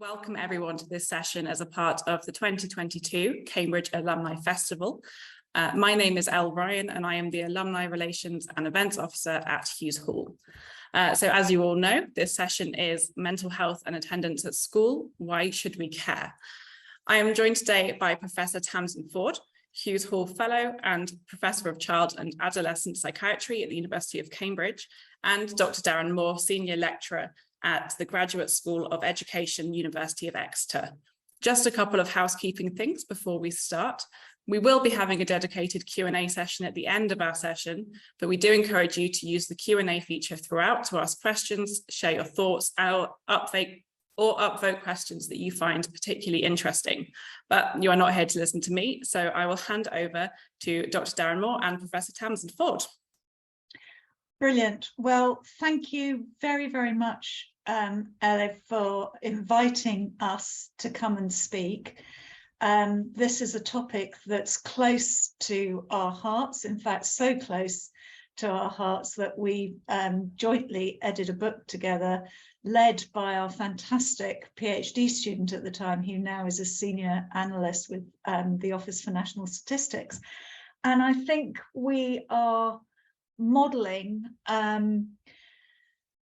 Welcome everyone to this session as a part of the 2022 Cambridge Alumni Festival. My name is Elle Ryan and I am the Alumni Relations and Events Officer at Hughes Hall. So as you all know, this session is Mental Health and Attendance at School, Why Should We Care? I am joined today by Professor Tamsin Ford, Hughes Hall Fellow and Professor of Child and Adolescent Psychiatry at the University of Cambridge, and Dr. Darren Moore, Senior Lecturer at the Graduate School of Education, University of Exeter. Just a couple of housekeeping things before we start. We will be having a dedicated Q&A session at the end of our session, but we do encourage you to use the Q&A feature throughout to ask questions, share your thoughts, or upvote questions that you find particularly interesting. But you are not here to listen to me, so I will hand over to Dr. Darren Moore and Professor Tamsin Ford. Brilliant. Well, thank you very, very much, Elle, for inviting us to come and speak. This is a topic that's close to our hearts, in fact, so close to our hearts that we jointly edited a book together, led by our fantastic PhD student at the time, who now is a senior analyst with the Office for National Statistics. And I think we are modelling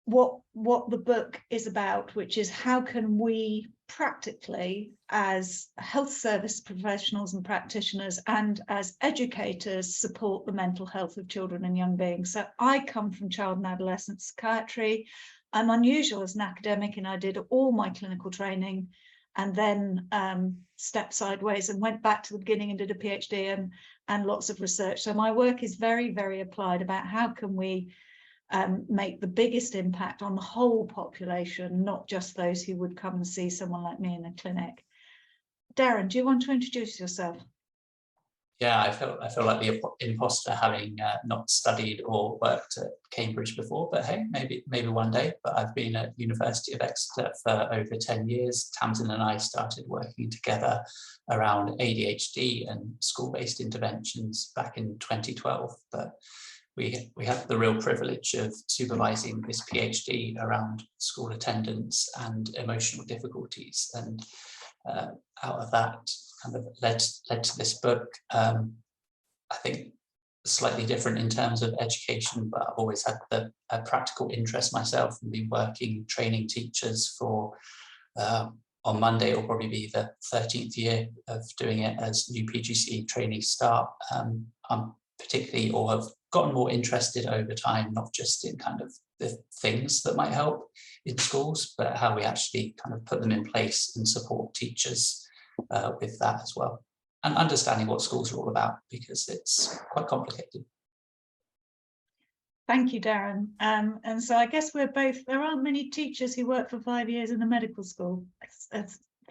what the book is about, which is how can we practically, as health service professionals and practitioners and as educators, support the mental health of children and young beings. So I come from child and adolescent psychiatry. I'm unusual as an academic, and I did all my clinical training and then stepped sideways and went back to the beginning and did a PhD and lots of research. So my work is very, very applied about how can we make the biggest impact on the whole population, not just those who would come and see someone like me in a clinic. Darren, do you want to introduce yourself? Yeah, I feel like the imposter, having not studied or worked at Cambridge before, but hey, maybe one day. But I've been at University of Exeter for over 10 years. Tamsin and I started working together around ADHD and school-based interventions back in 2012. But we had the real privilege of supervising this PhD around school attendance and emotional difficulties, and out of that kind of led to this book. I think slightly different in terms of education, but I've always had a practical interest myself and been working training teachers for on Monday will probably be the 13th year of doing it as new PGCE trainees start. I'm particularly, or have gotten more interested over time, not just in kind of the things that might help in schools, but how we actually kind of put them in place and support teachers with that as well, and understanding what schools are all about, because it's quite complicated. Thank you, Darren. And so I guess we're both, there aren't many teachers who work for 5 years in a medical school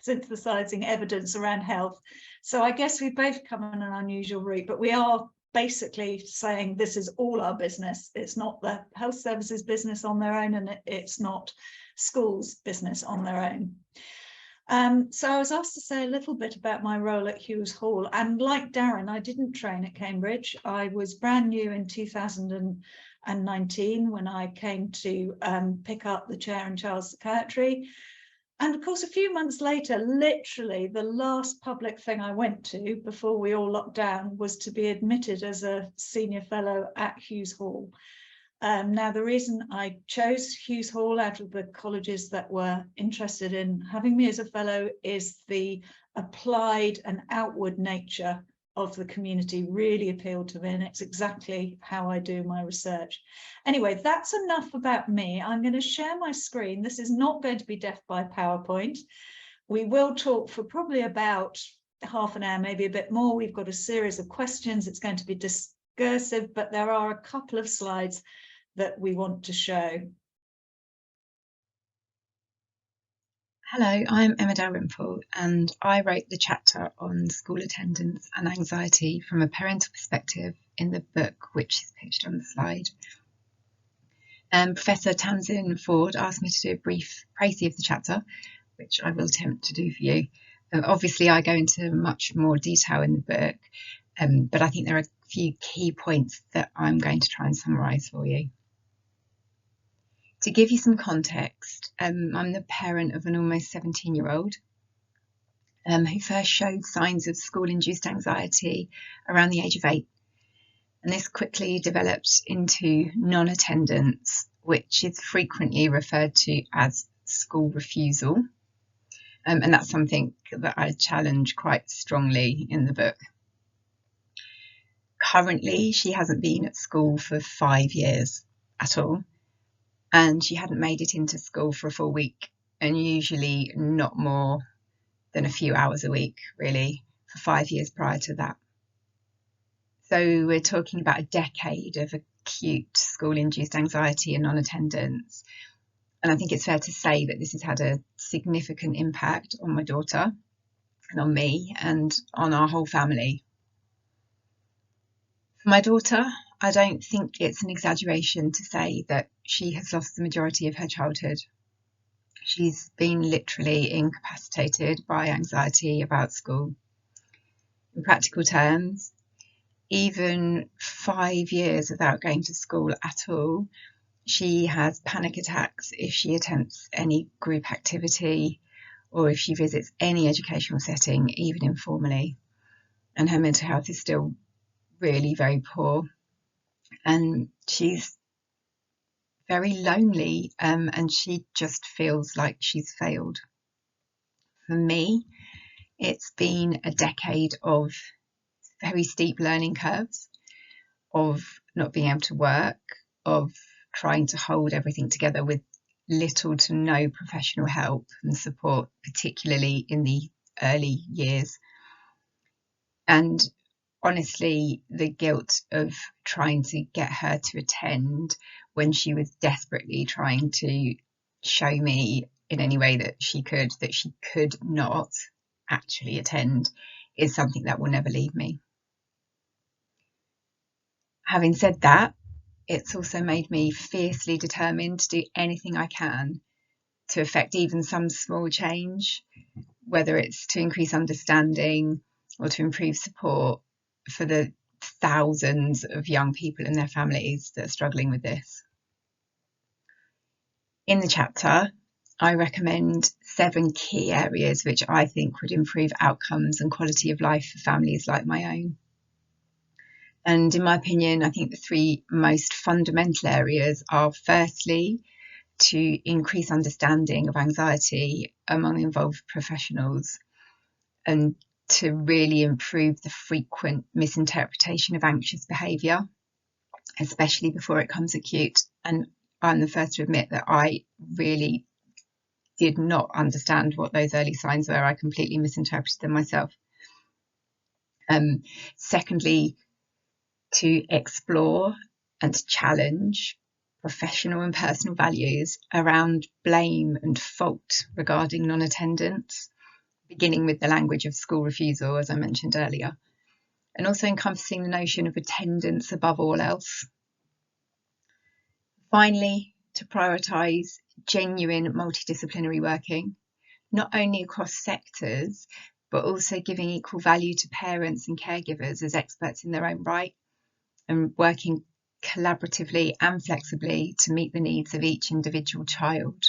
synthesizing evidence around health. So I guess we both come on an unusual route, but we are basically saying this is all our business. It's not the health services business on their own, and it's not schools business on their own. So I was asked to say a little bit about my role at Hughes Hall, and like Darren, I didn't train at Cambridge. I was brand new in 2019 when I came to pick up the chair in child psychiatry. And of course, a few months later, literally the last public thing I went to before we all locked down was to be admitted as a senior fellow at Hughes Hall. Now, the reason I chose Hughes Hall out of the colleges that were interested in having me as a fellow is the applied and outward nature of the community really appealed to me, and it's exactly how I do my research. Anyway, that's enough about me. I'm going to share my screen. This is not going to be death by PowerPoint. We will talk for probably about half an hour, maybe a bit more. We've got a series of questions. It's going to be discursive, but there are a couple of slides that we want to show. Hello, I'm Emma Darlymple, and I wrote the chapter on school attendance and anxiety from a parental perspective in the book, which is pictured on the slide. Professor Tamsin Ford asked me to do a brief précis of the chapter, which I will attempt to do for you. Obviously, I go into much more detail in the book, but I think there are a few key points that I'm going to try and summarise for you. To give you some context, I'm the parent of an almost 17-year-old who first showed signs of school-induced anxiety around the age of 8. And this quickly developed into non-attendance, which is frequently referred to as school refusal. And that's something that I challenge quite strongly in the book. Currently, she hasn't been at school for 5 years at all, and she hadn't made it into school for a full week, and usually not more than a few hours a week, really, for 5 years prior to that. So we're talking about a decade of acute school-induced anxiety and non-attendance. And I think it's fair to say that this has had a significant impact on my daughter and on me and on our whole family. For my daughter, I don't think it's an exaggeration to say that she has lost the majority of her childhood. She's been literally incapacitated by anxiety about school. In practical terms, even 5 years without going to school at all, she has panic attacks if she attempts any group activity or if she visits any educational setting, even informally. And her mental health is still really very poor. And she's very lonely, and she just feels like she's failed. For me, it's been a decade of very steep learning curves, of not being able to work, of trying to hold everything together with little to no professional help and support, particularly in the early years. And honestly, the guilt of trying to get her to attend when she was desperately trying to show me in any way that she could not actually attend is something that will never leave me. Having said that, it's also made me fiercely determined to do anything I can to affect even some small change, whether it's to increase understanding or to improve support for the thousands of young people and their families that are struggling with this. In the chapter, I recommend 7 key areas which I think would improve outcomes and quality of life for families like my own. And in my opinion, I think the 3 most fundamental areas are, firstly, to increase understanding of anxiety among involved professionals and to really improve the frequent misinterpretation of anxious behaviour, especially before it becomes acute. And I'm the first to admit that I really did not understand what those early signs were. I completely misinterpreted them myself. Secondly, to explore and to challenge professional and personal values around blame and fault regarding non-attendance, beginning with the language of school refusal, as I mentioned earlier, and also encompassing the notion of attendance above all else. Finally, to prioritise genuine multidisciplinary working, not only across sectors, but also giving equal value to parents and caregivers as experts in their own right, and working collaboratively and flexibly to meet the needs of each individual child.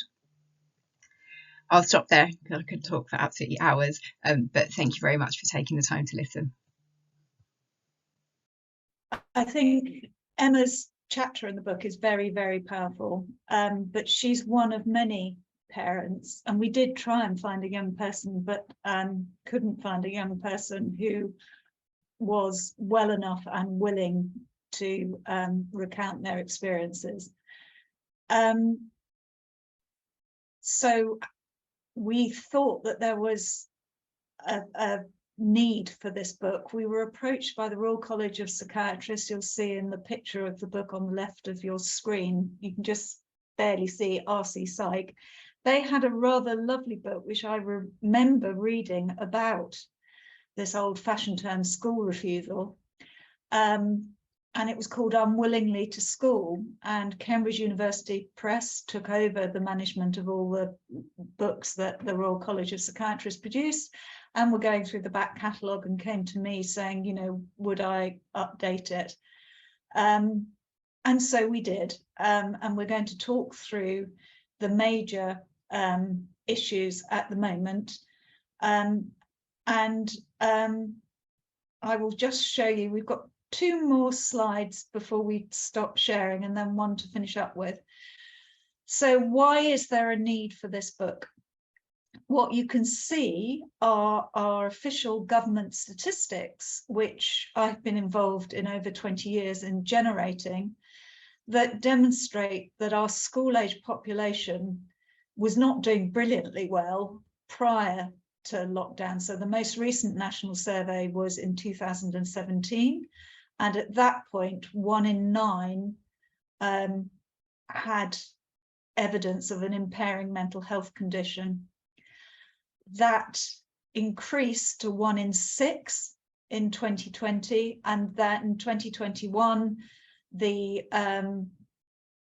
I'll stop there because I could talk for absolutely hours, but thank you very much for taking the time to listen. I think Emma's chapter in the book is very, very powerful, but she's one of many parents, and we did try and find a young person, but couldn't find a young person who was well enough and willing to recount their experiences. So we thought that there was a need for this book. We were approached by the Royal College of Psychiatrists. You'll see in the picture of the book on the left of your screen, you can just barely see RC Psych. They had a rather lovely book, which I remember reading about this old-fashioned term, school refusal. And it was called Unwillingly to School, and Cambridge University Press took over the management of all the books that the Royal College of Psychiatrists produced, and were going through the back catalogue and came to me saying, you know, would I update it? And And so we did, and we're going to talk through the major issues at the moment. I will just show you, we've got 2 more slides before we stop sharing, and then 1 to finish up with. So why is there a need for this book? What you can see are our official government statistics, which I've been involved in over 20 years in generating, that demonstrate that our school-age population was not doing brilliantly well prior to lockdown. So the most recent national survey was in 2017, and at that point 1 in 9 had evidence of an impairing mental health condition. That increased to 1 in 6 in 2020, and that in 2021 the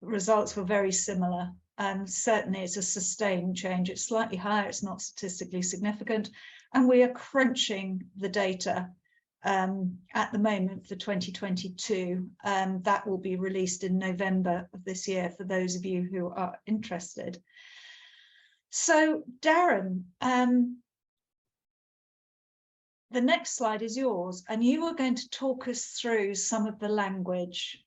results were very similar. Certainly it's a sustained change. It's slightly higher, it's not statistically significant, and we are crunching the data at the moment for 2022. That will be released in November of this year for those of you who are interested. So Darren, the next slide is yours, and you are going to talk us through some of the language.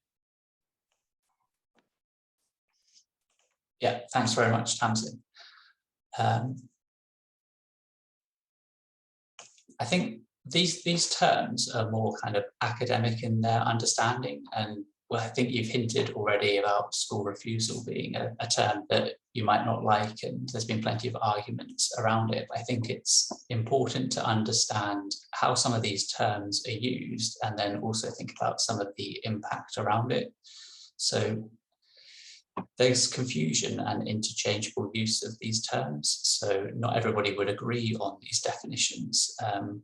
Yeah, thanks very much, Tamsin. I think these terms are more kind of academic in their understanding, and well, I think you've hinted already about school refusal being a term that you might not like, and there's been plenty of arguments around it. I think it's important to understand how some of these terms are used, and then also think about some of the impact around it. So there's confusion and interchangeable use of these terms, so not everybody would agree on these definitions,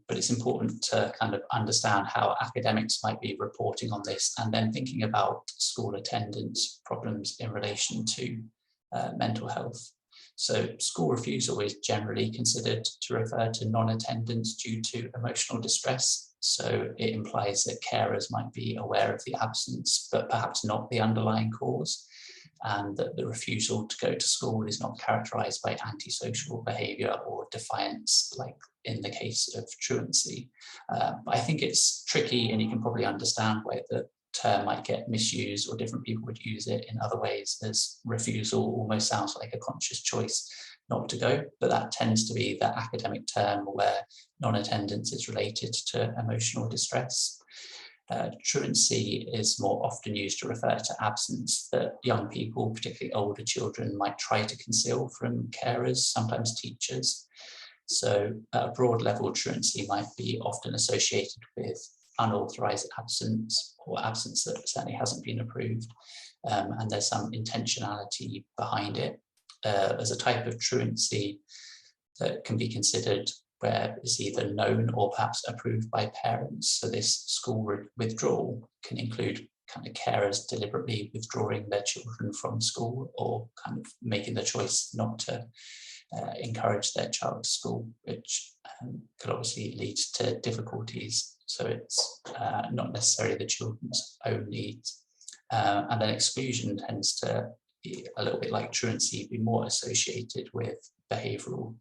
but it's important to kind of understand how academics might be reporting on this, and then thinking about school attendance problems in relation to mental health. So school refusal is generally considered to refer to non-attendance due to emotional distress. So it implies that carers might be aware of the absence, but perhaps not the underlying cause, and that the refusal to go to school is not characterised by antisocial behaviour or defiance, like in the case of truancy. But I think it's tricky, and you can probably understand why the term might get misused, or different people would use it in other ways, as refusal almost sounds like a conscious choice not to go, but that tends to be the academic term where non-attendance is related to emotional distress. Truancy is more often used to refer to absence that young people, particularly older children, might try to conceal from carers, sometimes teachers. So at a broad level, truancy might be often associated with unauthorised absence, or absence that certainly hasn't been approved, and there's some intentionality behind it. There's a type of truancy that can be considered where it's either known or perhaps approved by parents. So this school withdrawal can include kind of carers deliberately withdrawing their children from school, or kind of making the choice not to encourage their child to school, which could obviously lead to difficulties. So it's not necessarily the children's own needs. And then exclusion tends to be a little bit like truancy, be more associated with behavioural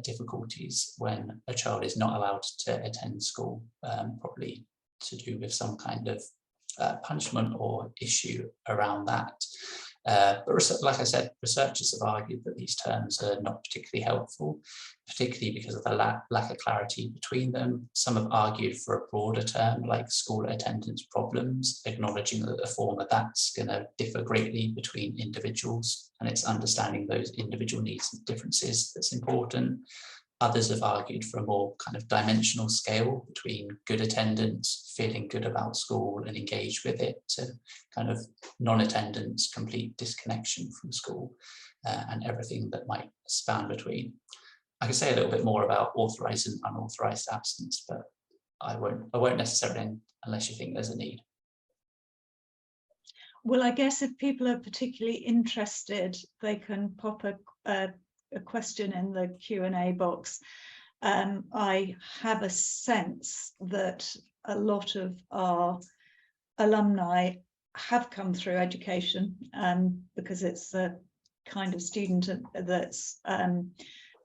difficulties when a child is not allowed to attend school, probably to do with some kind of punishment or issue around that. But like I said, researchers have argued that these terms are not particularly helpful, particularly because of the lack of clarity between them. Some have argued for a broader term like school attendance problems, acknowledging that the form of that's going to differ greatly between individuals, and it's understanding those individual needs and differences that's important. Others have argued for a more kind of dimensional scale between good attendance, feeling good about school and engage with it, to kind of non-attendance, complete disconnection from school, and everything that might span between. I can say a little bit more about authorised and unauthorised absence, but I won't necessarily, unless you think there's a need. Well, I guess if people are particularly interested, they can pop a question in the Q&A box. I have a sense that a lot of our alumni have come through education, because it's the kind of student that's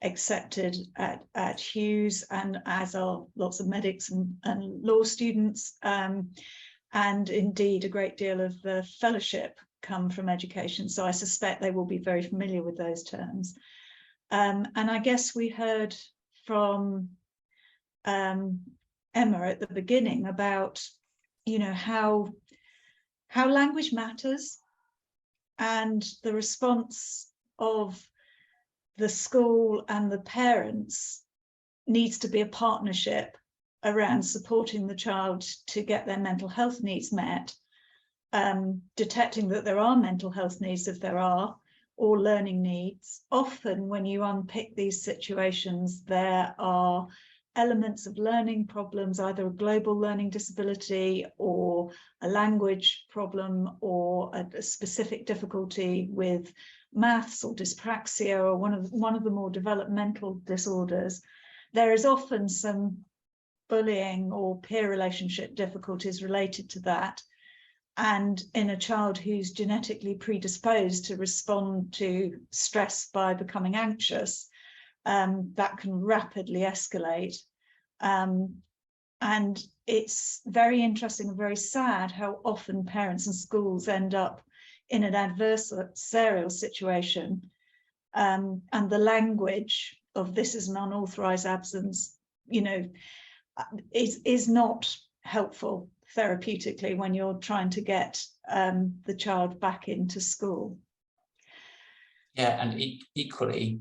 accepted at Hughes, and as are lots of medics and law students, and indeed a great deal of the fellowship come from education. So I suspect they will be very familiar with those terms. And I guess we heard from Emma at the beginning about, you know, how language matters, and the response of the school and the parents needs to be a partnership around supporting the child to get their mental health needs met, detecting that there are mental health needs if there are, or learning needs. Often when you unpick these situations, there are elements of learning problems, either a global learning disability or a language problem or a specific difficulty with maths or dyspraxia or one of the more developmental disorders. There is often some bullying or peer relationship difficulties related to that. And in a child who's genetically predisposed to respond to stress by becoming anxious, that can rapidly escalate. And it's very interesting and very sad how often parents and schools end up in an adversarial situation. And the language of "this is an unauthorized absence," you know, is not helpful therapeutically when you're trying to get the child back into school. Yeah, and equally,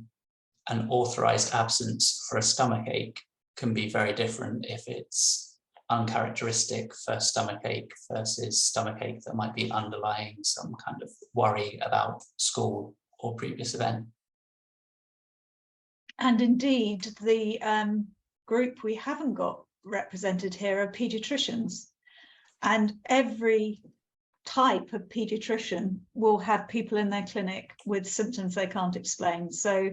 an authorized absence for a stomach ache can be very different if it's uncharacteristic for stomach ache versus stomach ache that might be underlying some kind of worry about school or previous event. And indeed, the group we haven't got represented here are paediatricians, and every type of paediatrician will have people in their clinic with symptoms they can't explain. So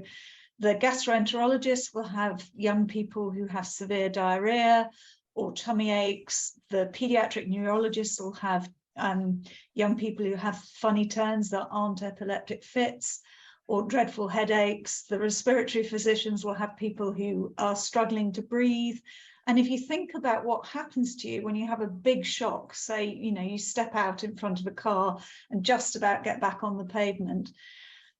the gastroenterologist will have young people who have severe diarrhea or tummy aches. The paediatric neurologist will have young people who have funny turns that aren't epileptic fits or dreadful headaches. The respiratory physicians will have people who are struggling to breathe. And if you think about what happens to you when you have a big shock, say, you know, you step out in front of a car and just about get back on the pavement,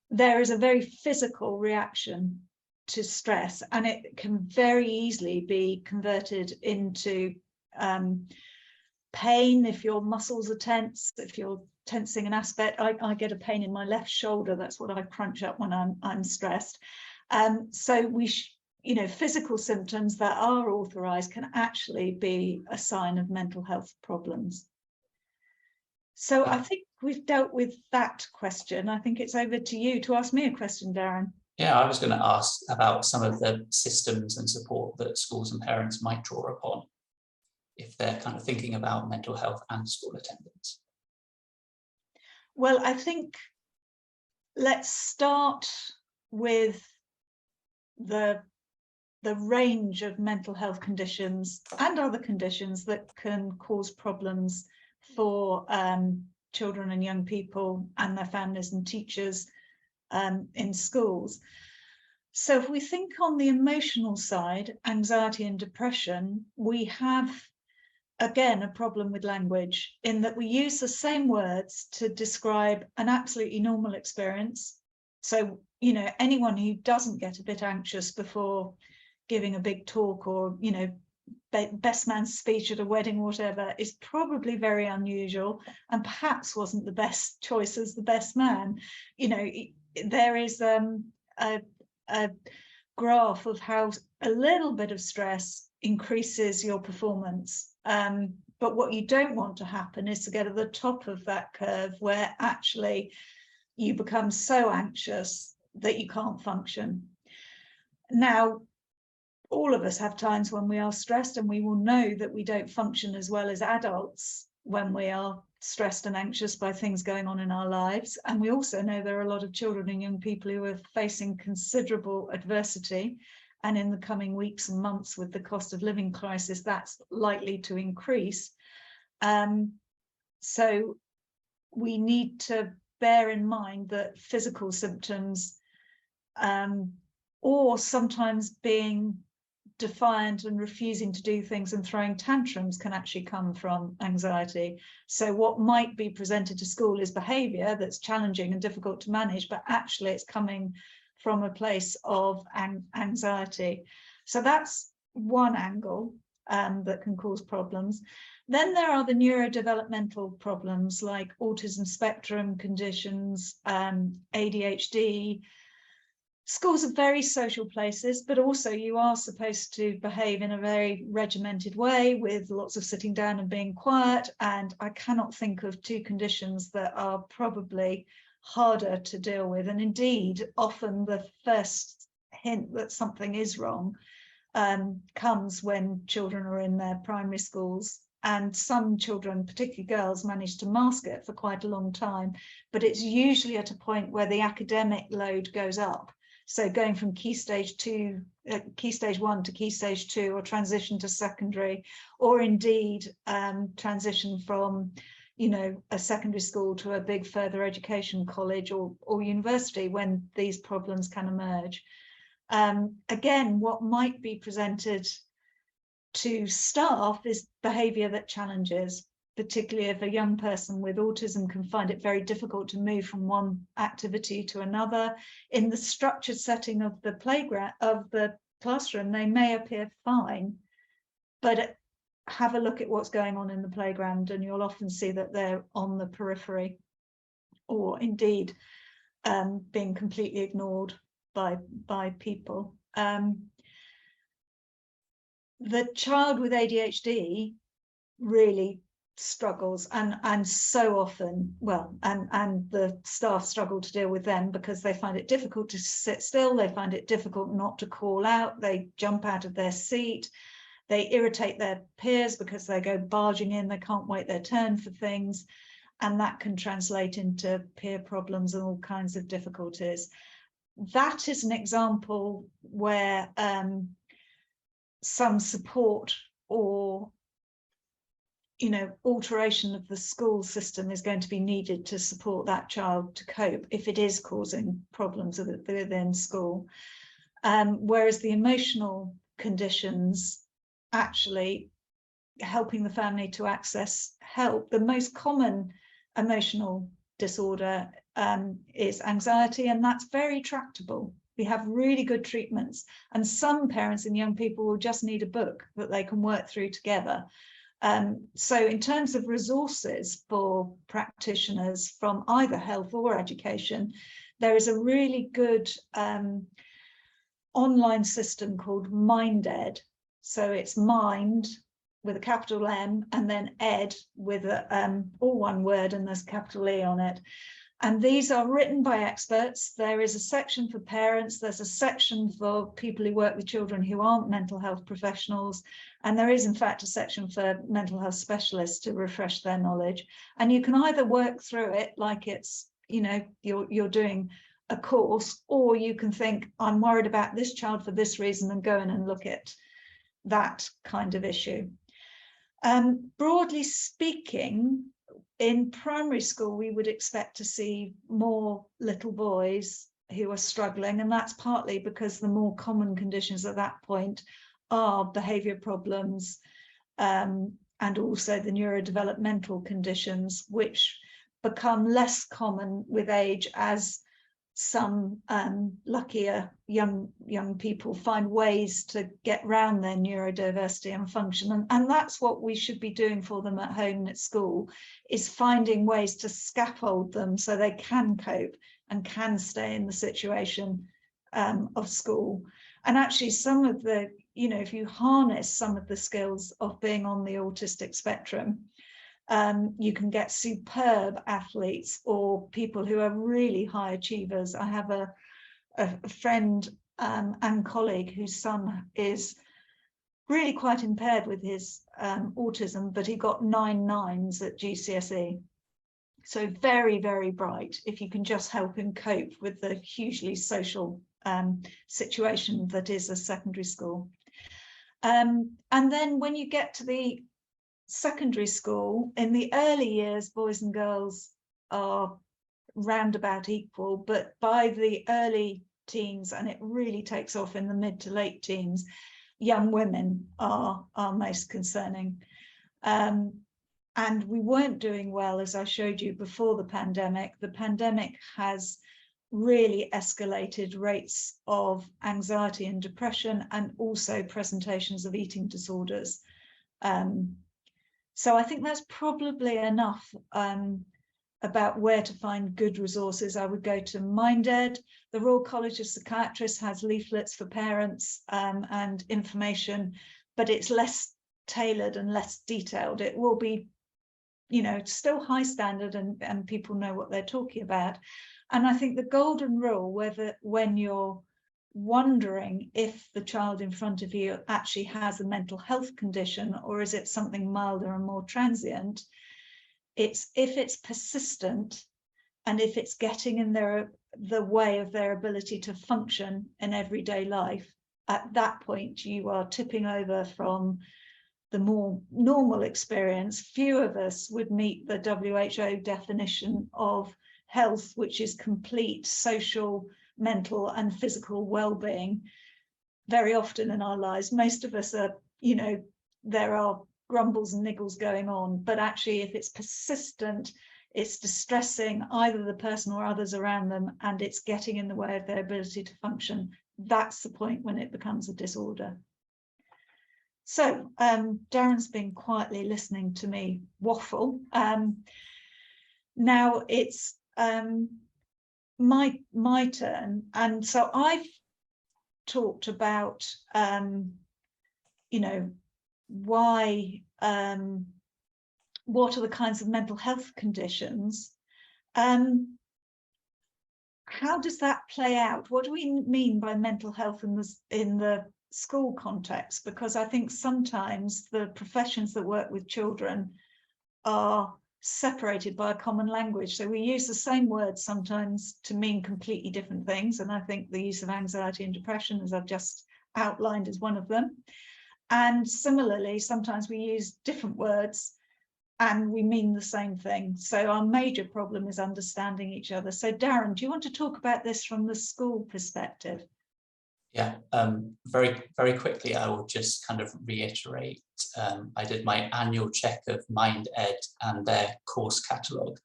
there is a very physical reaction to stress, and it can very easily be converted into pain if your muscles are tense, if you're tensing an aspect. I get a pain in my left shoulder. That's what I crunch up when I'm stressed. So you know, physical symptoms that are authorized can actually be a sign of mental health problems. So I think we've dealt with that question. I think it's over to you to ask me a question, Darren. Yeah, I was going to ask about some of the systems and support that schools and parents might draw upon if they're kind of thinking about mental health and school attendance. Well, I think let's start with the range of mental health conditions and other conditions that can cause problems for children and young people and their families and teachers in schools. So if we think on the emotional side, anxiety and depression, we have, again, a problem with language in that we use the same words to describe an absolutely normal experience. So, you know, anyone who doesn't get a bit anxious before giving a big talk or, you know, best man's speech at a wedding or whatever is probably very unusual and perhaps wasn't the best choice as the best man. You know, there is a graph of how a little bit of stress increases your performance. But what you don't want to happen is to get at the top of that curve where actually you become so anxious that you can't function. Now, all of us have times when we are stressed, and we will know that we don't function as well as adults when we are stressed and anxious by things going on in our lives. And we also know there are a lot of children and young people who are facing considerable adversity. And in the coming weeks and months with the cost of living crisis, that's likely to increase. So we need to bear in mind that physical symptoms, or sometimes being defiant and refusing to do things and throwing tantrums, can actually come from anxiety. So what might be presented to school is behavior that's challenging and difficult to manage, but actually it's coming from a place of anxiety. So that's one angle that can cause problems. Then there are the neurodevelopmental problems like autism spectrum conditions, ADHD. Schools are very social places, but also you are supposed to behave in a very regimented way with lots of sitting down and being quiet. And I cannot think of two conditions that are probably harder to deal with. And indeed, often the first hint that something is wrong comes when children are in their primary schools. And some children, particularly girls, manage to mask it for quite a long time. But it's usually at a point where the academic load goes up. So going from key stage 1 to key stage 2, or transition to secondary, or indeed transition from, you know, a secondary school to a big further education college or university, when these problems can emerge. Again, what might be presented to staff is behaviour that challenges, particularly if a young person with autism can find it very difficult to move from one activity to another. In the structured setting of the playground, of the classroom, they may appear fine, but have a look at what's going on in the playground and you'll often see that they're on the periphery, or indeed being completely ignored by people. The child with ADHD really struggles, and so often, well, and the staff struggle to deal with them because they find it difficult to sit still, they find it difficult not to call out, they jump out of their seat, they irritate their peers because they go barging in, they can't wait their turn for things, and that can translate into peer problems and all kinds of difficulties. That is an example where some support or, you know, alteration of the school system is going to be needed to support that child to cope if it is causing problems within school. Whereas the emotional conditions, actually helping the family to access help. The most common emotional disorder is anxiety, and that's very tractable. We have really good treatments, and some parents and young people will just need a book that they can work through together. So in terms of resources for practitioners from either health or education, there is a really good online system called MindEd. So it's mind with a capital M and then ed with a, all one word, and there's capital E on it. And these are written by experts. There is a section for parents. There's a section for people who work with children who aren't mental health professionals. And there is, in fact, a section for mental health specialists to refresh their knowledge. And you can either work through it like it's, you know, you're doing a course, or you can think, I'm worried about this child for this reason, and go in and look at that kind of issue. Broadly speaking, in primary school, we would expect to see more little boys who are struggling, and that's partly because the more common conditions at that point are behaviour problems and also the neurodevelopmental conditions, which become less common with age as some luckier young people find ways to get around their neurodiversity and function, and that's what we should be doing for them at home and at school, is finding ways to scaffold them so they can cope and can stay in the situation of school. And actually some of the, you know, if you harness some of the skills of being on the autistic spectrum, you can get superb athletes or people who are really high achievers. I have a friend and colleague whose son is really quite impaired with his autism, but he got 9 9s at GCSE. So very, very bright, if you can just help him cope with the hugely social situation that is a secondary school. And then when you get to the secondary school, in the early years, boys and girls are roundabout equal, but by the early teens, and it really takes off in the mid to late teens, young women are most concerning. And we weren't doing well, as I showed you before the pandemic. The pandemic has really escalated rates of anxiety and depression, and also presentations of eating disorders. So I think that's probably enough about where to find good resources. I would go to MindEd. The Royal College of Psychiatrists has leaflets for parents and information, but it's less tailored and less detailed. It will be, you know, still high standard, and people know what they're talking about. And I think the golden rule, whether when you're wondering if the child in front of you actually has a mental health condition, or is it something milder and more transient, it's if it's persistent and if it's getting in the way of their ability to function in everyday life, at that point you are tipping over from the more normal experience. Few of us would meet the WHO definition of health, which is complete social, mental and physical well-being. Very often in our lives, most of us are, you know, there are grumbles and niggles going on, but actually if it's persistent, it's distressing either the person or others around them, and it's getting in the way of their ability to function, that's the point when it becomes a disorder. So Darren's been quietly listening to me waffle. Now it's my turn, and so I've talked about you know, why what are the kinds of mental health conditions, how does that play out? What do we mean by mental health in the school context? Because I think sometimes the professions that work with children are separated by a common language. So we use the same words sometimes to mean completely different things. And I think the use of anxiety and depression, as I've just outlined, is one of them. And similarly, sometimes we use different words and we mean the same thing. So our major problem is understanding each other. So Darren, do you want to talk about this from the school perspective? Yeah, very, very quickly, I will just kind of reiterate, I did my annual check of MindEd and their course catalogue,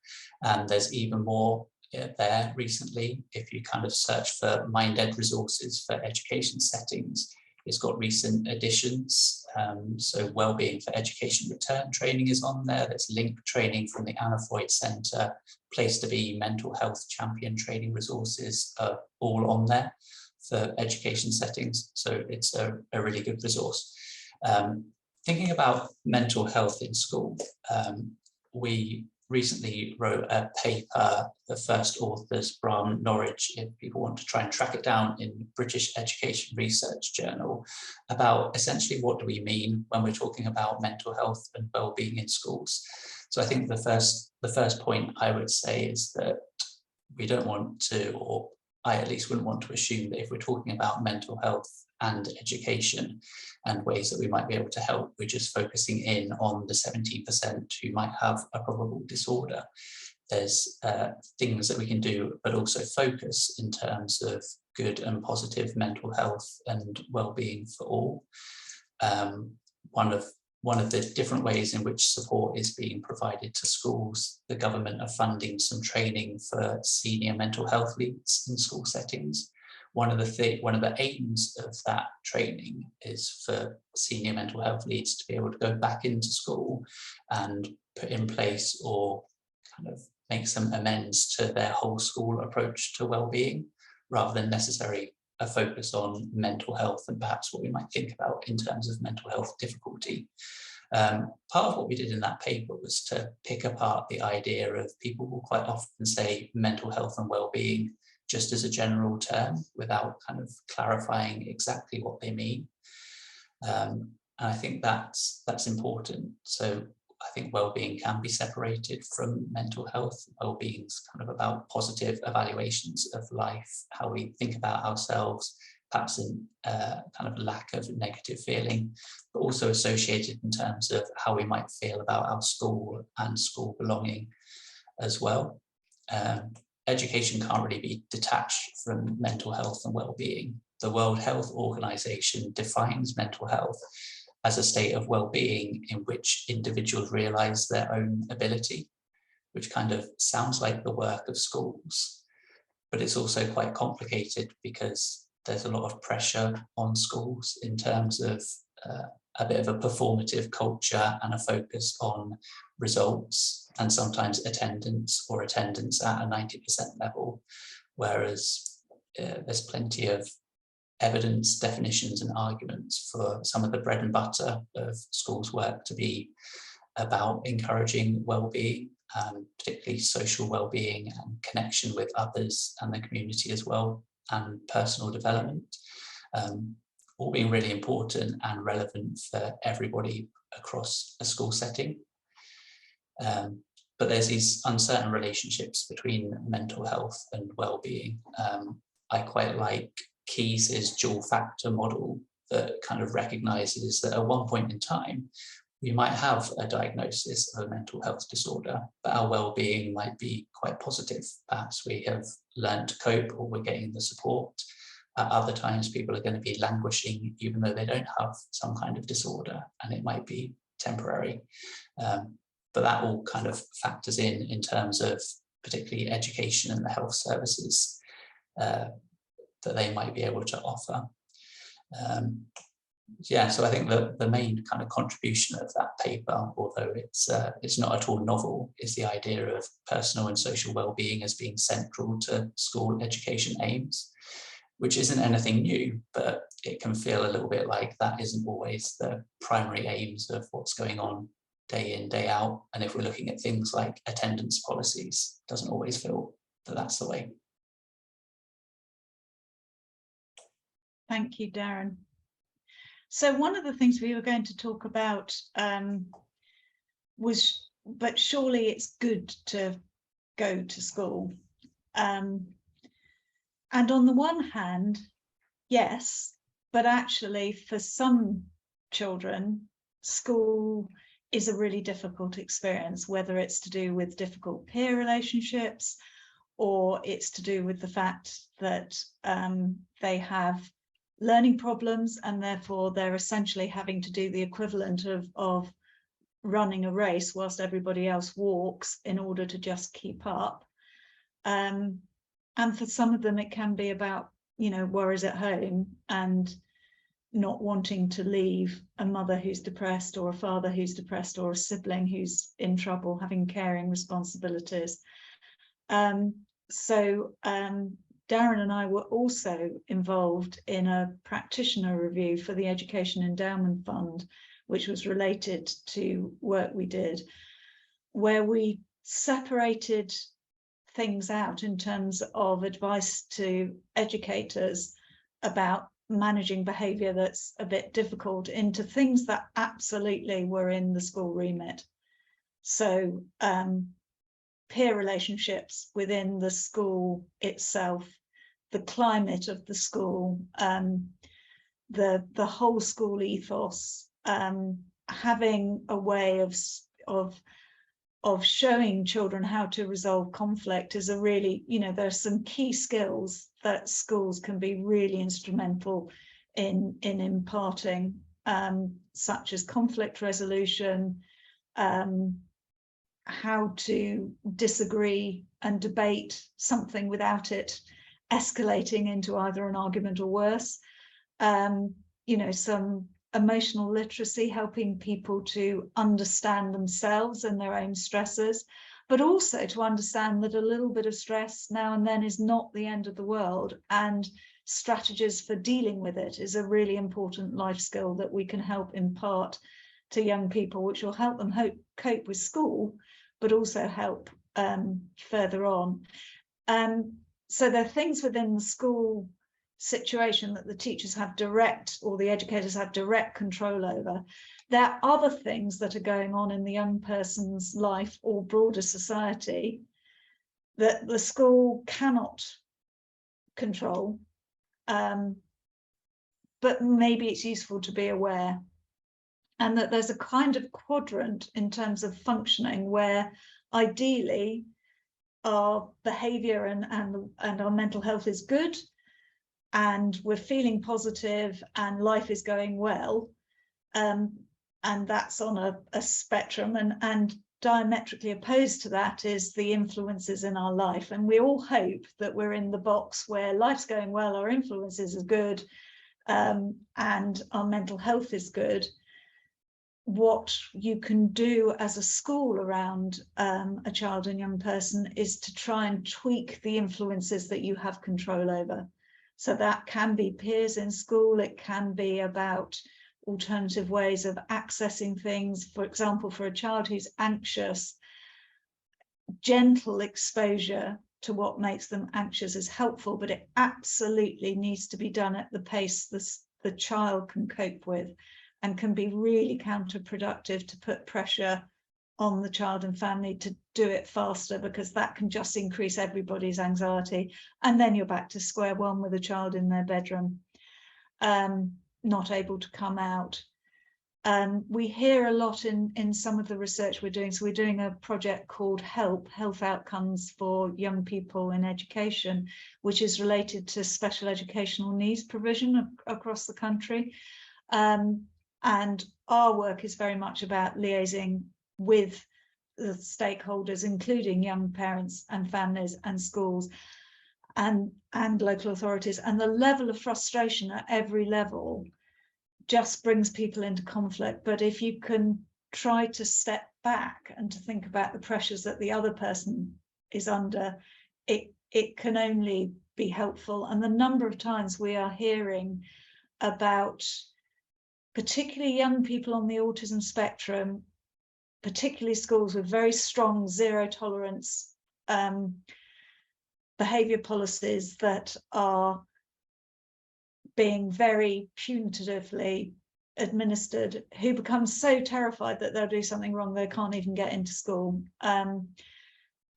and there's even more there recently. If you kind of search for MindEd resources for education settings, it's got recent additions. So Wellbeing for Education Return training is on there. There's link training from the Anna Freud Centre, Place to Be mental health champion training resources are all on there for education settings. So it's a really good resource. Thinking about mental health in school, we recently wrote a paper, the first authors from Norwich, if people want to try and track it down, in British Education Research Journal, about essentially what do we mean when we're talking about mental health and well-being in schools. So I think the first point I would say is that we don't want to, or I at least wouldn't want to assume that if we're talking about mental health and education and ways that we might be able to help, we're just focusing in on the 17% who might have a probable disorder. There's things that we can do, but also focus in terms of good and positive mental health and well-being for all. One of the different ways in which support is being provided to schools, the government are funding some training for senior mental health leads in school settings. One of the aims of that training is for senior mental health leads to be able to go back into school and put in place or kind of make some amends to their whole school approach to well-being, rather than necessarily a focus on mental health and perhaps what we might think about in terms of mental health difficulty. Part of what we did in that paper was to pick apart the idea of people will quite often say mental health and well-being just as a general term without kind of clarifying exactly what they mean. And I think that's important. So I think well-being can be separated from mental health. Well-being is kind of about positive evaluations of life, how we think about ourselves, perhaps in kind of lack of negative feeling, but also associated in terms of how we might feel about our school and school belonging as well. education can't really be detached from mental health and well-being. The World Health Organization defines mental health as a state of well-being in which individuals realize their own ability, which kind of sounds like the work of schools, but it's also quite complicated because there's a lot of pressure on schools in terms of a bit of a performative culture and a focus on results and sometimes attendance or attendance at a 90% level, whereas there's plenty of evidence, definitions and arguments for some of the bread and butter of schools' work to be about encouraging well-being, particularly social well-being and connection with others and the community as well, and personal development, all being really important and relevant for everybody across a school setting. But there's these uncertain relationships between mental health and well-being. I quite like Keyes' dual factor model that kind of recognizes that at one point in time, we might have a diagnosis of a mental health disorder, but our well-being might be quite positive. Perhaps we have learned to cope or we're getting the support. At other times, people are going to be languishing even though they don't have some kind of disorder, and it might be temporary. But that all kind of factors in terms of particularly education and the health services that they might be able to offer. Yeah, so I think the main kind of contribution of that paper, although it's not at all novel, is the idea of personal and social well-being as being central to school education aims, which isn't anything new, but it can feel a little bit like that isn't always the primary aims of what's going on day in, day out. And if we're looking at things like attendance policies, it doesn't always feel that that's the way. Thank you, Darren. So one of the things we were going to talk about was, but surely it's good to go to school. And on the one hand, yes, but actually for some children, school is a really difficult experience, whether it's to do with difficult peer relationships or it's to do with the fact that they have learning problems and therefore they're essentially having to do the equivalent of running a race whilst everybody else walks in order to just keep up. And for some of them, it can be about, you know, worries at home and not wanting to leave a mother who's depressed or a father who's depressed or a sibling who's in trouble, having caring responsibilities. Darren and I were also involved in a practitioner review for the Education Endowment Fund, which was related to work we did, where we separated things out in terms of advice to educators about managing behaviour that's a bit difficult into things that absolutely were in the school remit. So peer relationships within the school itself, the climate of the school, the whole school ethos, having a way of showing children how to resolve conflict is a really, you know, there's some key skills that schools can be really instrumental in imparting, such as conflict resolution, how to disagree and debate something without it escalating into either an argument or worse. You know, some emotional literacy, helping people to understand themselves and their own stresses, but also to understand that a little bit of stress now and then is not the end of the world, and strategies for dealing with it is a really important life skill that we can help impart to young people, which will help them cope with school, but also help further on. So there are things within the school situation that the teachers have direct, or the educators have direct control over. There are other things that are going on in the young person's life or broader society that the school cannot control, but maybe it's useful to be aware. And that there's a kind of quadrant in terms of functioning where ideally our behaviour and our mental health is good, and we're feeling positive and life is going well, and that's on a spectrum, and diametrically opposed to that is the influences in our life. And we all hope that we're in the box where life's going well, our influences are good, and our mental health is good. What you can do as a school around a child and young person is to try and tweak the influences that you have control over. So that can be peers in school, it can be about alternative ways of accessing things. For example, for a child who's anxious, gentle exposure to what makes them anxious is helpful, but it absolutely needs to be done at the pace the child can cope with, and can be really counterproductive to put pressure on the child and family to do it faster, because that can just increase everybody's anxiety. And then you're back to square one with a child in their bedroom, not able to come out. We hear a lot in some of the research we're doing. So we're doing a project called HELP, Health Outcomes for Young People in Education, which is related to special educational needs provision across the country. And our work is very much about liaising with the stakeholders, including young parents and families and schools and local authorities. And the level of frustration at every level just brings people into conflict. But if you can try to step back and to think about the pressures that the other person is under, it can only be helpful. And the number of times we are hearing about particularly young people on the autism spectrum, particularly schools with very strong zero tolerance behaviour policies that are being very punitively administered, who become so terrified that they'll do something wrong they can't even get into school. And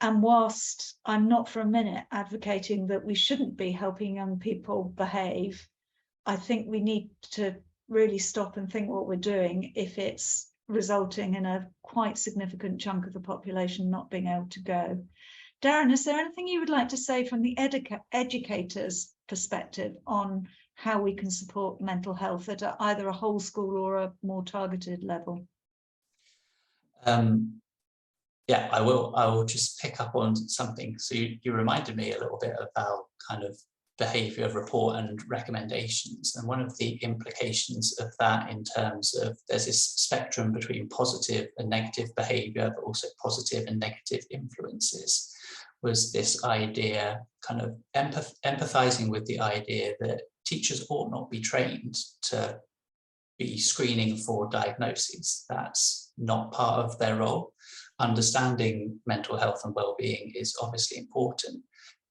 whilst I'm not for a minute advocating that we shouldn't be helping young people behave, I think we need to really stop and think what we're doing if it's resulting in a quite significant chunk of the population not being able to go. Darren, is there anything you would like to say from the educator's perspective on how we can support mental health at either a whole school or a more targeted level? Yeah, I will just pick up on something. So you reminded me a little bit about kind of behaviour report and recommendations, and one of the implications of that in terms of there's this spectrum between positive and negative behaviour, but also positive and negative influences, was this idea, kind of empathising with the idea that teachers ought not be trained to be screening for diagnoses. That's not part of their role. Understanding mental health and well-being is obviously important,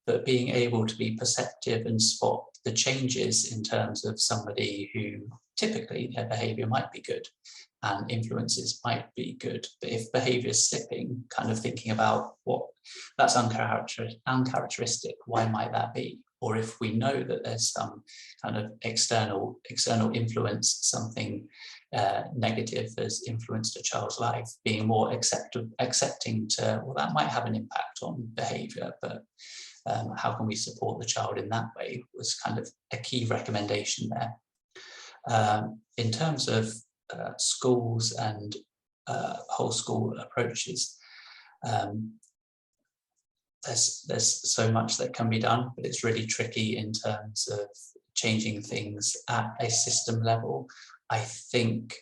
but being able to be perceptive and spot the changes in terms of somebody who typically their behaviour might be good and influences might be good, but if behaviour is slipping, kind of thinking about what that's uncharacteristic, why might that be? Or if we know that there's some kind of external influence, something negative has influenced a child's life, being more accepting to, well, that might have an impact on behaviour, but how can we support the child in that way, was kind of a key recommendation there. In terms of schools and whole school approaches, there's so much that can be done, but it's really tricky in terms of changing things at a system level. I think,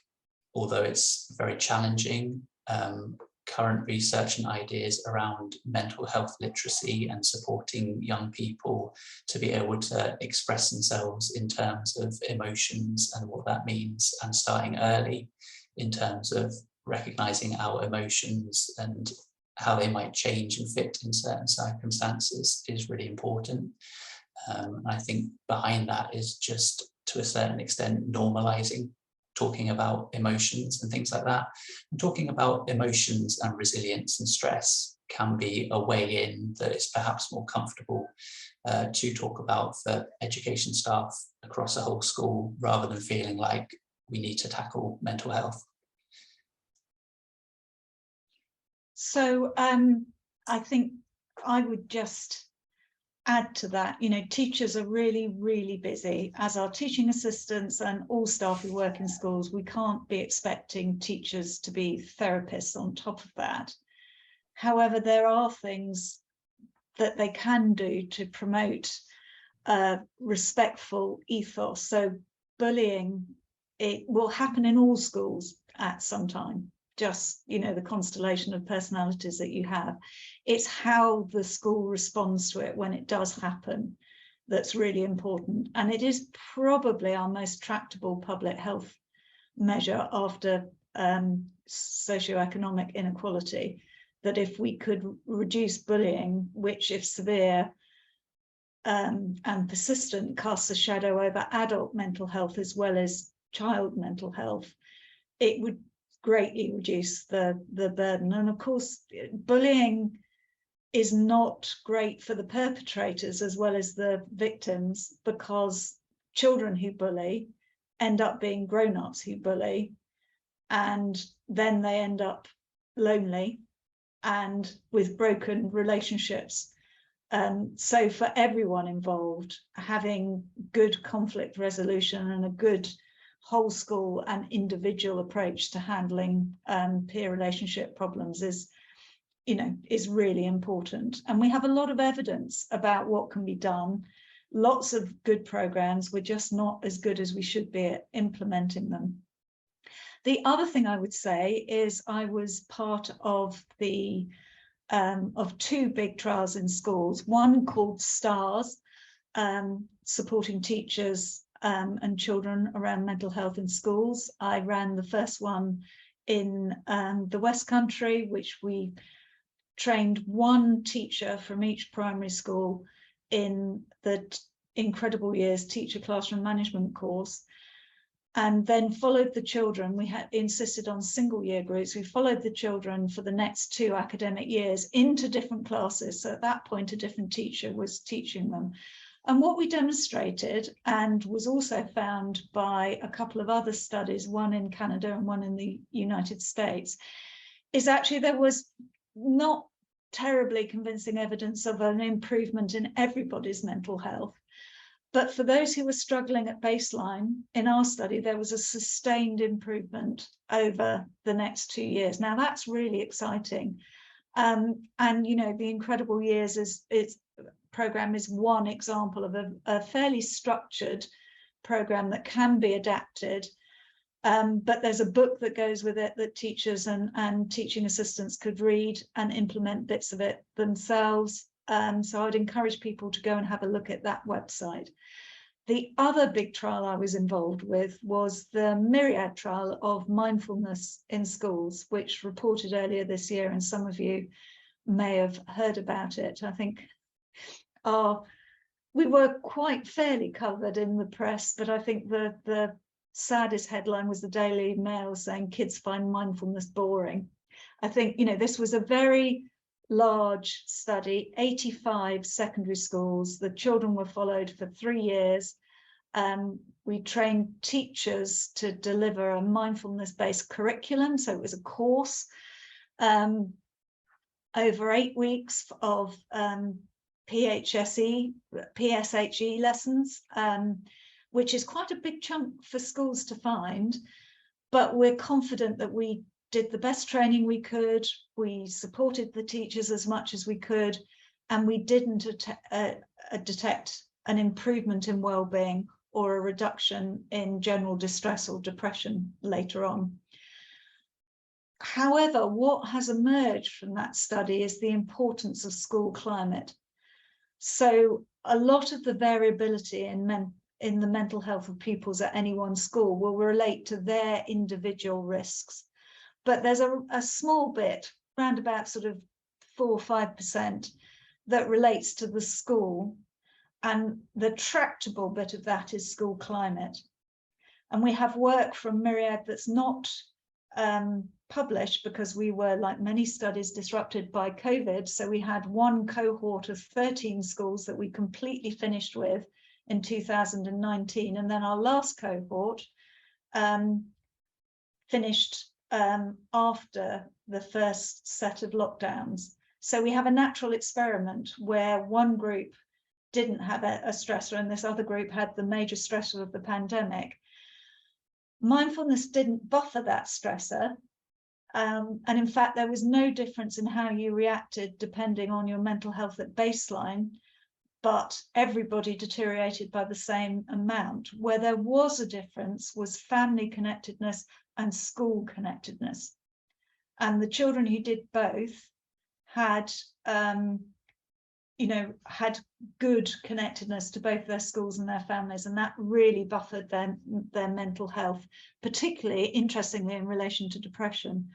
although it's very challenging, current research and ideas around mental health literacy and supporting young people to be able to express themselves in terms of emotions and what that means, and starting early in terms of recognizing our emotions and how they might change and fit in certain circumstances, is really important. I think behind that is just, to a certain extent, normalizing talking about emotions and things like that. And talking about emotions and resilience and stress can be a way in that is perhaps more comfortable to talk about for education staff across a whole school, rather than feeling like we need to tackle mental health. So I think I would just add to that, you know, teachers are really, really busy, as are teaching assistants and all staff who work in schools. We can't be expecting teachers to be therapists on top of that. However, there are things that they can do to promote a respectful ethos. So bullying, it will happen in all schools at some time. Just, you know, the constellation of personalities that you have. It's how the school responds to it when it does happen that's really important. And it is probably our most tractable public health measure after socioeconomic inequality, that if we could reduce bullying, which if severe and persistent casts a shadow over adult mental health as well as child mental health, it would greatly reduce the burden. And of course, bullying is not great for the perpetrators as well as the victims, because children who bully end up being grown-ups who bully, and then they end up lonely and with broken relationships. So for everyone involved, having good conflict resolution and a good whole school and individual approach to handling peer relationship problems is, you know, is really important. And we have a lot of evidence about what can be done, lots of good programs. We're just not as good as we should be at implementing them. The other thing I would say is I was part of the of two big trials in schools, one called STARS, supporting teachers and children around mental health in schools. I ran the first one in the West Country, which we trained one teacher from each primary school in the Incredible Years Teacher Classroom Management course, and then followed the children. We had insisted on single year groups. We followed the children for the next 2 academic years into different classes. So at that point, a different teacher was teaching them. And what we demonstrated, and was also found by a couple of other studies, one in Canada and one in the United States, is actually there was not terribly convincing evidence of an improvement in everybody's mental health. But for those who were struggling at baseline, in our study, there was a sustained improvement over the next 2 years. Now, that's really exciting. And, you know, the Incredible Years program is one example of a fairly structured program that can be adapted. But there's a book that goes with it that teachers and teaching assistants could read and implement bits of it themselves. So I'd encourage people to go and have a look at that website. The other big trial I was involved with was the Myriad trial of mindfulness in schools, which reported earlier this year, and some of you may have heard about it. I think we were quite fairly covered in the press, but I think the saddest headline was the Daily Mail saying kids find mindfulness boring. I think, you know, this was a very large study, 85 secondary schools. The children were followed for 3 years. We trained teachers to deliver a mindfulness-based curriculum. So it was a course over 8 weeks of PSHE lessons, which is quite a big chunk for schools to find. But we're confident that we did the best training we could. We supported the teachers as much as we could, and we didn't detect an improvement in well-being or a reduction in general distress or depression later on. However, what has emerged from that study is the importance of school climate. So a lot of the variability in the mental health of pupils at any one school will relate to their individual risks. But there's a small bit, around about sort of 4 or 5%, that relates to the school. And the tractable bit of that is school climate. And we have work from Myriad that's not published because we were, like many studies, disrupted by COVID. So we had one cohort of 13 schools that we completely finished with in 2019. And then our last cohort finished after the first set of lockdowns. So we have a natural experiment where one group didn't have a stressor and this other group had the major stressor of the pandemic. Mindfulness didn't buffer that stressor. And in fact, there was no difference in how you reacted depending on your mental health at baseline, but everybody deteriorated by the same amount. Where there was a difference was family connectedness and school connectedness. And the children who did both had, had good connectedness to both their schools and their families, and that really buffered their mental health, particularly, interestingly, in relation to depression.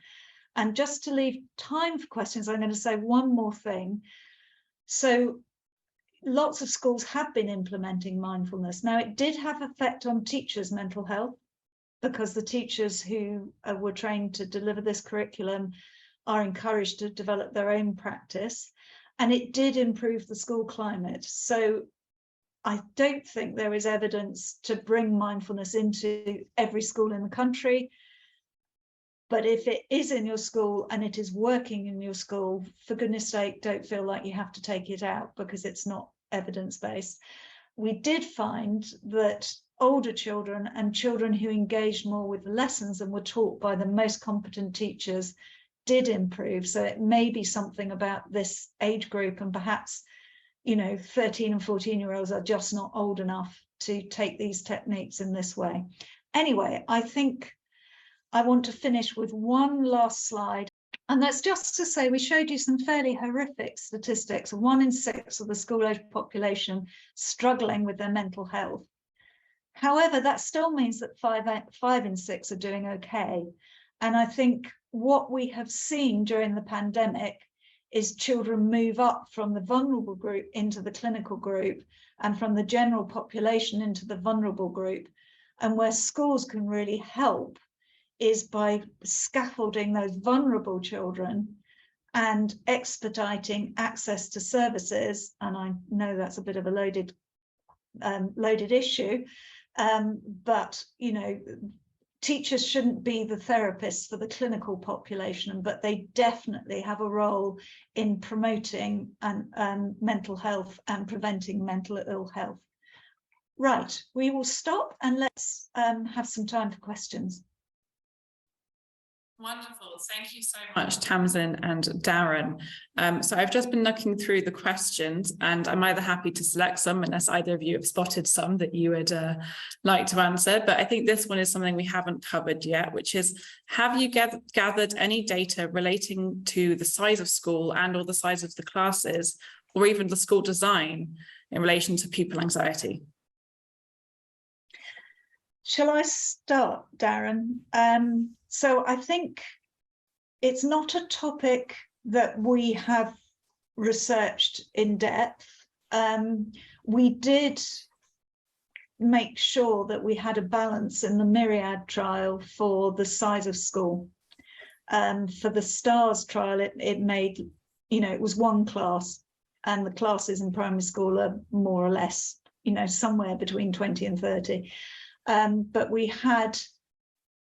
And just to leave time for questions, I'm going to say one more thing. So lots of schools have been implementing mindfulness. Now, it did have effect on teachers' mental health, because the teachers who were trained to deliver this curriculum are encouraged to develop their own practice. And it did improve the school climate. So I don't think there is evidence to bring mindfulness into every school in the country. But if it is in your school and it is working in your school, for goodness sake, don't feel like you have to take it out because it's not evidence-based. We did find that older children and children who engaged more with the lessons and were taught by the most competent teachers did improve. So it may be something about this age group, and perhaps, 13 and 14-year-olds are just not old enough to take these techniques in this way. Anyway, I think I want to finish with one last slide. And that's just to say, we showed you some fairly horrific statistics. 1 in 6 of the school-age population struggling with their mental health. However, that still means that 5 in 6 are doing okay. And I think what we have seen during the pandemic is children move up from the vulnerable group into the clinical group, and from the general population into the vulnerable group. And where schools can really help is by scaffolding those vulnerable children and expediting access to services. And I know that's a bit of a loaded issue, but teachers shouldn't be the therapists for the clinical population, but they definitely have a role in promoting mental health and preventing mental ill health. Right, we will stop and let's have some time for questions. Wonderful. Thank you so much, Tamsin and Darren. So I've just been looking through the questions, and I'm either happy to select some, unless either of you have spotted some that you would like to answer. But I think this one is something we haven't covered yet, which is, have you gathered any data relating to the size of school and or the size of the classes, or even the school design in relation to pupil anxiety? Shall I start, Darren? So I think it's not a topic that we have researched in depth. We did make sure that we had a balance in the Myriad trial for the size of school. For the STARS trial, it made, it was one class, and the classes in primary school are more or less, somewhere between 20 and 30. But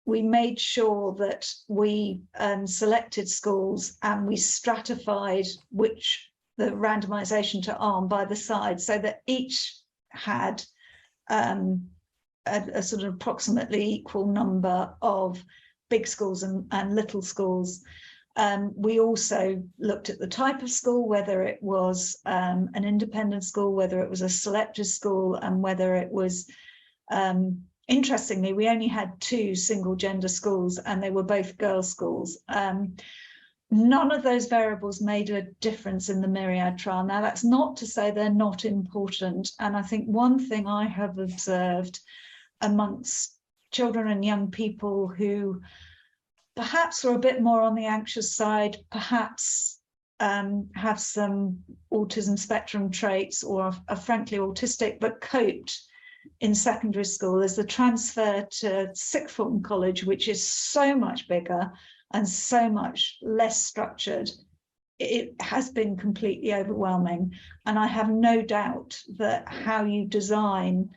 we made sure that we selected schools, and we stratified the randomization to arm by the side, so that each had a sort of approximately equal number of big schools and little schools. We also looked at the type of school, whether it was an independent school, whether it was a selected school, and whether it was interestingly, we only had 2 single gender schools, and they were both girls' schools. None of those variables made a difference in the Myriad trial. Now, that's not to say they're not important. And I think one thing I have observed amongst children and young people who perhaps are a bit more on the anxious side, perhaps have some autism spectrum traits, or are frankly autistic, but coped in secondary school, is the transfer to sixth form college, which is so much bigger and so much less structured. It has been completely overwhelming. And I have no doubt that how you design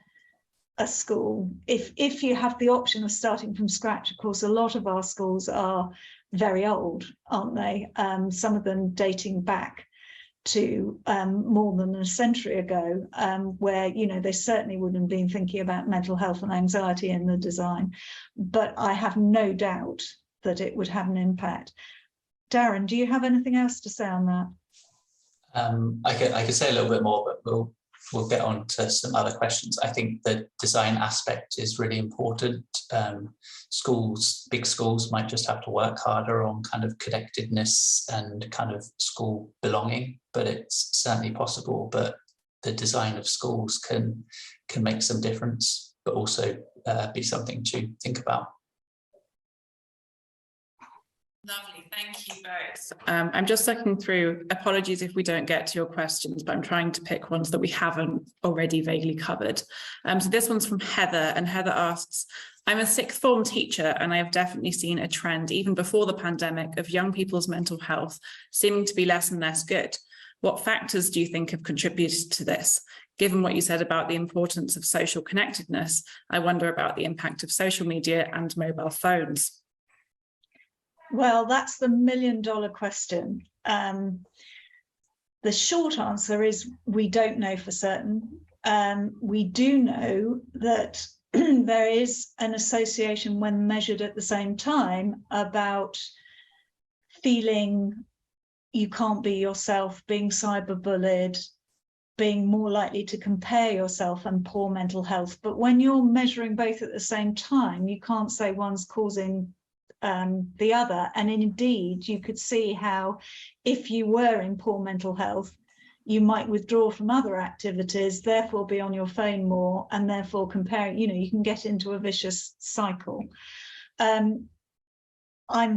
a school, if you have the option of starting from scratch. Of course, a lot of our schools are very old, aren't they? Some of them dating back to more than a century ago, where, you know, they certainly wouldn't have been thinking about mental health and anxiety in the design. But I have no doubt that it would have an impact. Darren, do you have anything else to say on that? I could say a little bit more, but we'll get on to some other questions. I think the design aspect is really important. Big schools might just have to work harder on kind of connectedness and kind of school belonging, but it's certainly possible. But the design of schools can make some difference, but also be something to think about. Lovely, thank you both. I'm just looking through, apologies if we don't get to your questions, but I'm trying to pick ones that we haven't already vaguely covered. So this one's from Heather, and Heather asks, I'm a sixth form teacher and I have definitely seen a trend even before the pandemic of young people's mental health seeming to be less and less good. What factors do you think have contributed to this? Given what you said about the importance of social connectedness, I wonder about the impact of social media and mobile phones. Well, that's the million-dollar question. The short answer is we don't know for certain. We do know that there is an association when measured at the same time about feeling you can't be yourself, being cyberbullied, being more likely to compare yourself, and poor mental health. But when you're measuring both at the same time, you can't say one's causing the other. And indeed, you could see how if you were in poor mental health, you might withdraw from other activities, therefore be on your phone more, and therefore comparing, you know, you can get into a vicious cycle. I'm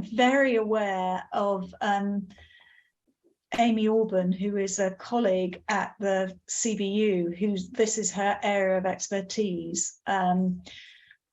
very aware of Amy Auburn, who is a colleague at the CBU, this is her area of expertise.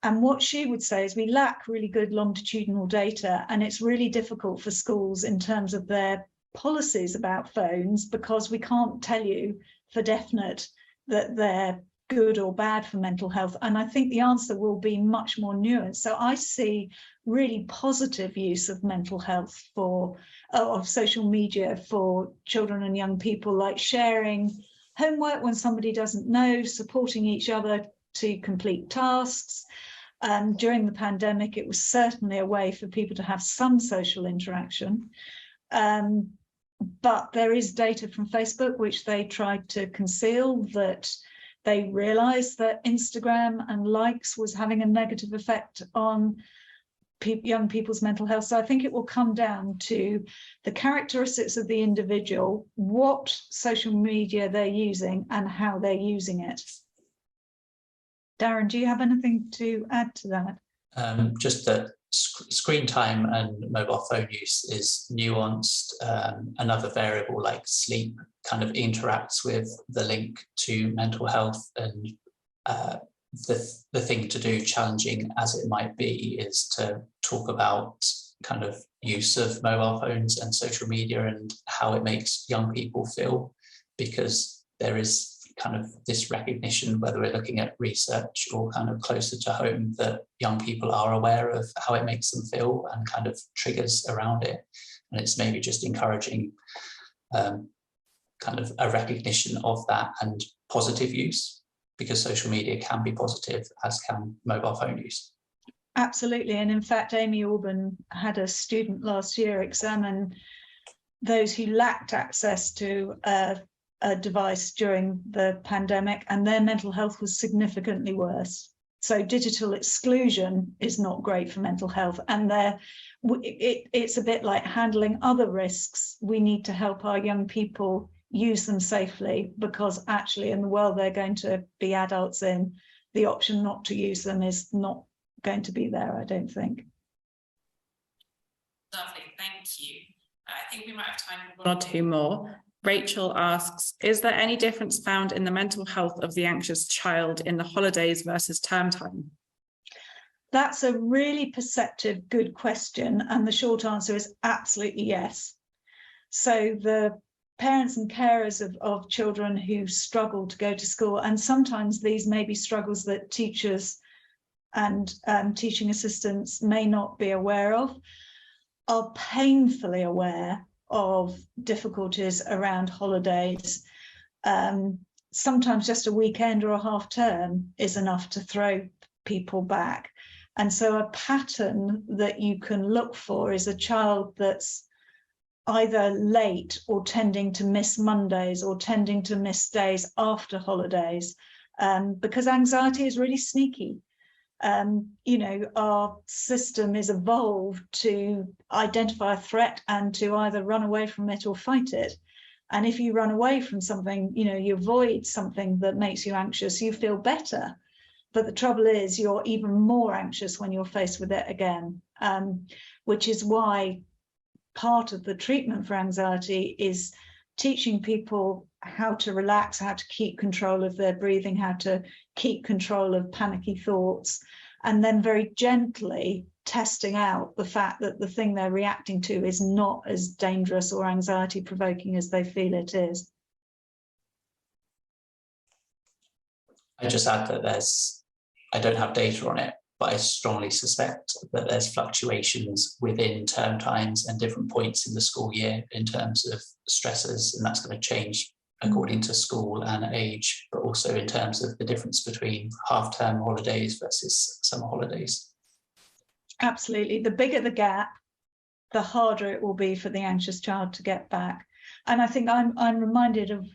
And what she would say is we lack really good longitudinal data, and it's really difficult for schools in terms of their policies about phones, because we can't tell you for definite that they're good or bad for mental health. And I think the answer will be much more nuanced. So I see really positive use of mental health of social media for children and young people, like sharing homework when somebody doesn't know, supporting each other to complete tasks. During the pandemic, it was certainly a way for people to have some social interaction. But there is data from Facebook, which they tried to conceal, that they realized that Instagram and likes was having a negative effect on young people's mental health. So I think it will come down to the characteristics of the individual, what social media they're using and how they're using it. Darren, do you have anything to add to that? Just that screen time and mobile phone use is nuanced. Another variable like sleep kind of interacts with the link to mental health, and the thing to do, challenging as it might be, is to talk about kind of use of mobile phones and social media and how it makes young people feel, because there is kind of this recognition, whether we're looking at research or kind of closer to home, that young people are aware of how it makes them feel and kind of triggers around it. And it's maybe just encouraging kind of a recognition of that and positive use, because social media can be positive, as can mobile phone use. Absolutely. And in fact, Amy Auburn had a student last year examine those who lacked access to a device during the pandemic, and their mental health was significantly worse. So digital exclusion is not great for mental health, and it's a bit like handling other risks. We need to help our young people use them safely, because actually in the world they're going to be adults in, the option not to use them is not going to be there, I don't think. Lovely, thank you. I think we might have time for one or two more. Rachel asks, is there any difference found in the mental health of the anxious child in the holidays versus term time? That's a really perceptive, good question. And the short answer is absolutely yes. So the parents and carers of children who struggle to go to school, and sometimes these may be struggles that teachers and teaching assistants may not be aware of, are painfully aware of difficulties around holidays. Sometimes just a weekend or a half term is enough to throw people back. And so a pattern that you can look for is a child that's either late or tending to miss Mondays or tending to miss days after holidays, because anxiety is really sneaky. You know, our system is evolved to identify a threat and to either run away from it or fight it. And if you run away from something, you know, you avoid something that makes you anxious, you feel better. But the trouble is you're even more anxious when you're faced with it again, which is why part of the treatment for anxiety is teaching people how to relax, how to keep control of their breathing, how to keep control of panicky thoughts, and then very gently testing out the fact that the thing they're reacting to is not as dangerous or anxiety provoking as they feel it is. I just add that I don't have data on it, but I strongly suspect that there's fluctuations within term times and different points in the school year in terms of stresses, and that's going to change according to school and age, but also in terms of the difference between half-term holidays versus summer holidays. Absolutely. The bigger the gap, the harder it will be for the anxious child to get back. And I think I'm reminded of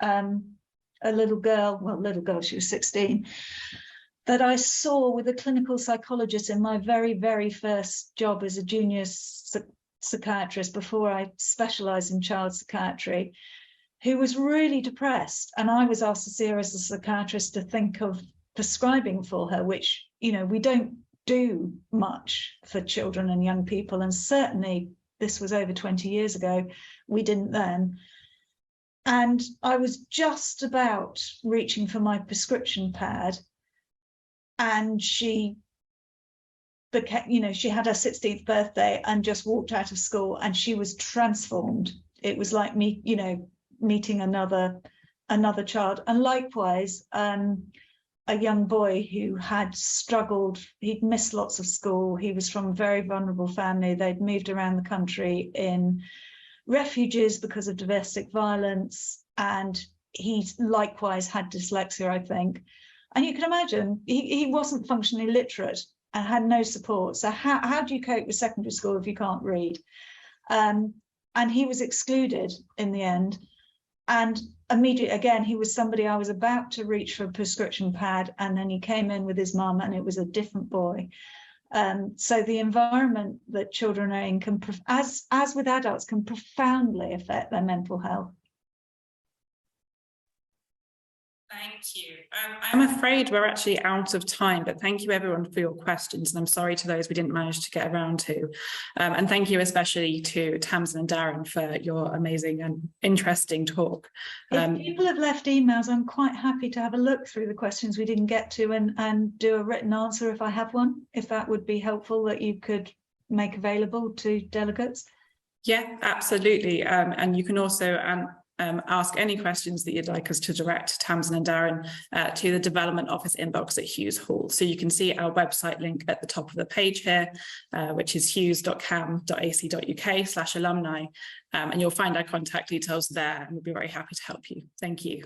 a little girl, she was 16, that I saw with a clinical psychologist in my very, very first job as a junior psychiatrist before I specialised in child psychiatry, who was really depressed. And I was asked to see her as a psychiatrist to think of prescribing for her, which, you know, we don't do much for children and young people. And certainly this was over 20 years ago, we didn't then. And I was just about reaching for my prescription pad, and she became, you know, she had her 16th birthday and just walked out of school, and she was transformed. It was like me, you know, meeting another child. And likewise, a young boy who had struggled, he'd missed lots of school. He was from a very vulnerable family. They'd moved around the country in refuges because of domestic violence, and he likewise had dyslexia, I think. And you can imagine he wasn't functionally literate and had no support. So how do you cope with secondary school if you can't read? And he was excluded in the end. And immediately, again, he was somebody I was about to reach for a prescription pad, and then he came in with his mum, and it was a different boy. So the environment that children are in can, as with adults, can profoundly affect their mental health. Thank you. I'm afraid we're actually out of time, but thank you everyone for your questions, and I'm sorry to those we didn't manage to get around to. And thank you especially to Tamsin and Darren for your amazing and interesting talk. If people have left emails, I'm quite happy to have a look through the questions we didn't get to and do a written answer if I have one, if that would be helpful, that you could make available to delegates. Yeah, absolutely. And you can also ask any questions that you'd like us to direct Tamsin and Darren to the Development Office inbox at Hughes Hall. So you can see our website link at the top of the page here, which is hughes.cam.ac.uk/alumni, and you'll find our contact details there, and we'll be very happy to help you. Thank you.